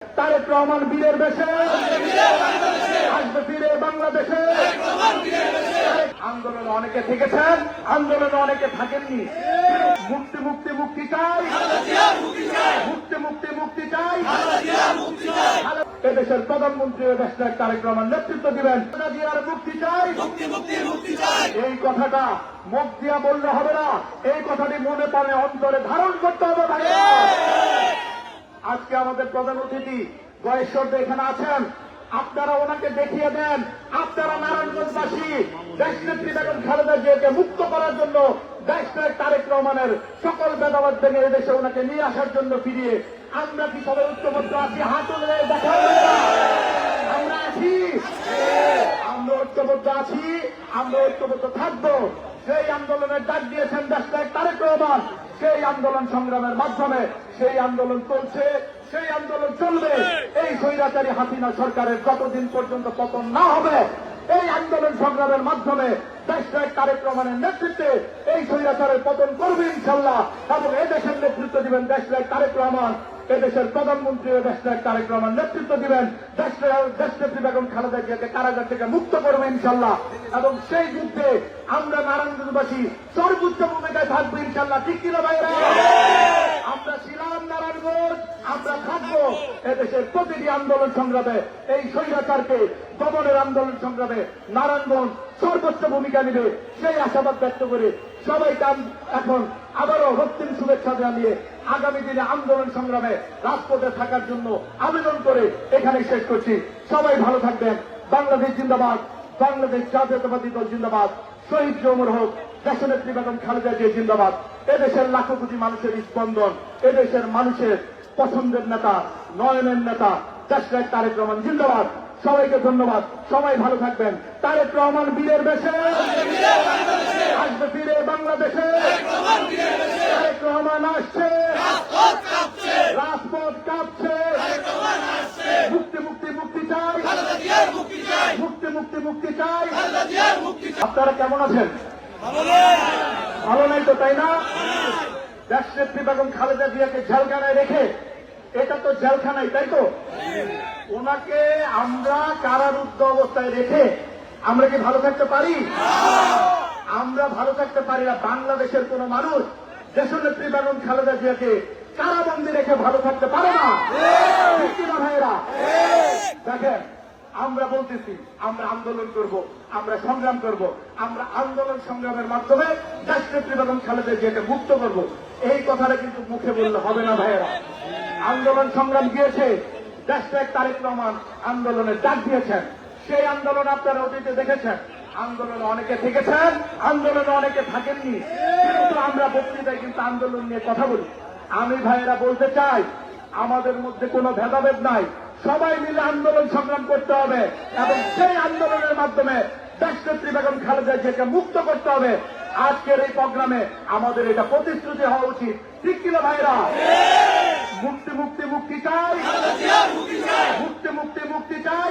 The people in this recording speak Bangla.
তারেক রহমান বীরের বেশে আসবে ফিরে বাংলাদেশে। আন্দোলনে অনেকে থেকেছেন, আন্দোলনে অনেকে থাকেননি। মুক্তি মুক্তি মুক্তি চাই, মুক্তি মুক্তি মুক্তি চাই। এদেশের প্রধানমন্ত্রী দেশটার তারেক রহমান নেতৃত্ব দিবেন। জিয়ার মুক্তি চাই, এই কথাটা মুখ দিয়া বললে হবে না, এই কথাটি মনে প্রাণে অন্তরে ধারণ করতে হবে। ভাইয়া, আজকে আমাদের প্রধান অতিথি গয়েশ্বরদা এখানে আছেন, আপনারা ওনাকে দেখিয়ে দেন। আপনারা নারায়ণগঞ্জবাসী দেশনেত্রী বেগম খালেদা জিয়াকে মুক্ত করার জন্য দেশটার তারেক রহমানের সকল ভেদাভেদ ভেঙে এদেশে ওনাকে নিয়ে আসার জন্য ফিরিয়ে আমরা কি সবাই ঐক্যবদ্ধ আছি? হাত তুলে দেখা আমরা আছি, আমরা ঐক্যবদ্ধ আছি, আমরা ঐক্যবদ্ধ থাকবো। সেই আন্দোলনের ডাক দিয়েছেন দেশটার তারেক রহমান। সেই আন্দোলন সংগ্রামের মাধ্যমে সেই আন্দোলন চলছে, সেই আন্দোলন চলবে। এই স্বৈরাচারী হাসিনা সরকারের যতদিন পর্যন্ত পতন না হবে, এই আন্দোলন সংগ্রামের মাধ্যমে দেশটার তারেক রহমানের নেতৃত্বে এই স্বৈরাচারের পতন করবে ইনশাল্লাহ। এবং এদেশের নেতৃত্ব দিবেন দেশটার তারেক রহমান। এদেশের প্রধানমন্ত্রী দেশটার তারেক রহমান নেতৃত্ব দিবেন। দেশনেত্রী বেগম খালেদা জিয়াকে কারাগার থেকে মুক্ত করবে ইনশাল্লাহ। এবং সেই যুদ্ধে আমরা নারায়ণগঞ্জবাসী সর্বোচ্চ ভূমিকায় থাকবো ইনশাল্লাহ। ঠিক কিনা ভাইরা? আমরা ছিলাম নারায়ণগঞ্জ, আমরা থাকবো এদেশের প্রতিটি আন্দোলন সংগ্রামে। এই স্বৈরাচারকে দমনের আন্দোলন সংগ্রামে নারায়ণগঞ্জ সর্বোচ্চ ভূমিকা নেবে, সেই আশাবাদ ব্যক্ত করে সবাইকে এখন আবারও রক্তিম শুভেচ্ছা জানিয়ে আগামী দিনে আন্দোলন সংগ্রামে রাজপথে থাকার জন্য আবেদন করে এখানে শেষ করছি। সবাই ভালো থাকবেন। বাংলাদেশ জিন্দাবাদ, বাংলাদেশ জাতীয়তাবাদী দল জিন্দাবাদ, শহীদ ওমর হোক, দেশনেত্রী বেগম খালেদা জিয়া জিন্দাবাদ। এদেশের লাখো কোটি মানুষের স্পন্দন, এদেশের মানুষের পছন্দের নেতা, নয়নের নেতা দেশটার তারেক রহমান জিন্দাবাদ। সবাইকে ধন্যবাদ, সবাই ভালো থাকবেন। তারেক রহমান বীরের বেশে আসবে ফিরে বাংলাদেশে। তারেক রহমান আসছে, রাজপথ কাঁপছে। মুক্তি মুক্তি মুক্তি চাই, মুক্তি মুক্তি মুক্তি চাই। আপনারা কেমন আছেন? ভালো নাই তো, তাই না? দেশনেত্রী বেগম খালেদা জিয়াকে জেলখানায় রেখে, এটা তো জেলখানাই, তাই তো? ওনাকে আমরা কারারুদ্ধ অবস্থায় রেখে আমরা কি ভালো থাকতে পারি? আমরা ভালো থাকতে পারি না। বাংলাদেশের কোন মানুষ দেশনেত্রী বেগম খালেদা জিয়াকে কারাবন্দী রেখে ভালো থাকতে পারে না। ঠিক কিনা ভাইয়েরা? দেখেন, আমরা বলতেছি আমরা আন্দোলন করব, আমরা সংগ্রাম করব, আমরা আন্দোলন সংগ্রামের মাধ্যমে দেশনেত্রী বেগম খালেদা জিয়াকে মুক্ত করব। এই কথাটা কিন্তু মুখে বললে হবে না ভাইয়েরা। আন্দোলন সংগ্রাম গিয়েছে, দেশটার তারেক রহমান আন্দোলনের ডাক দিয়েছেন। সেই আন্দোলন আপনারা অতীতে দেখেছেন। আন্দোলনে অনেকে থেকেছেন, আন্দোলনে অনেকে থাকেননি। কিন্তু আমরা বক্তৃতায় কিন্তু আন্দোলন নিয়ে কথা বলি। আমি ভাইয়েরা বলতে চাই, আমাদের মধ্যে কোনো ভেদাভেদ নাই। সবাই মিলে আন্দোলন সংগ্রাম করতে হবে এবং সেই আন্দোলনের মাধ্যমে দেশনেত্রী বেগম খালেদা জিয়াকে মুক্ত করতে হবে। আজকের এই প্রোগ্রামে আমাদের এটা প্রতিশ্রুতি হওয়া উচিত। ঠিক কিনা ভাইরা? মুক্তি মুক্তি মুক্তি চাই, মুক্তি মুক্তি মুক্তি চাই।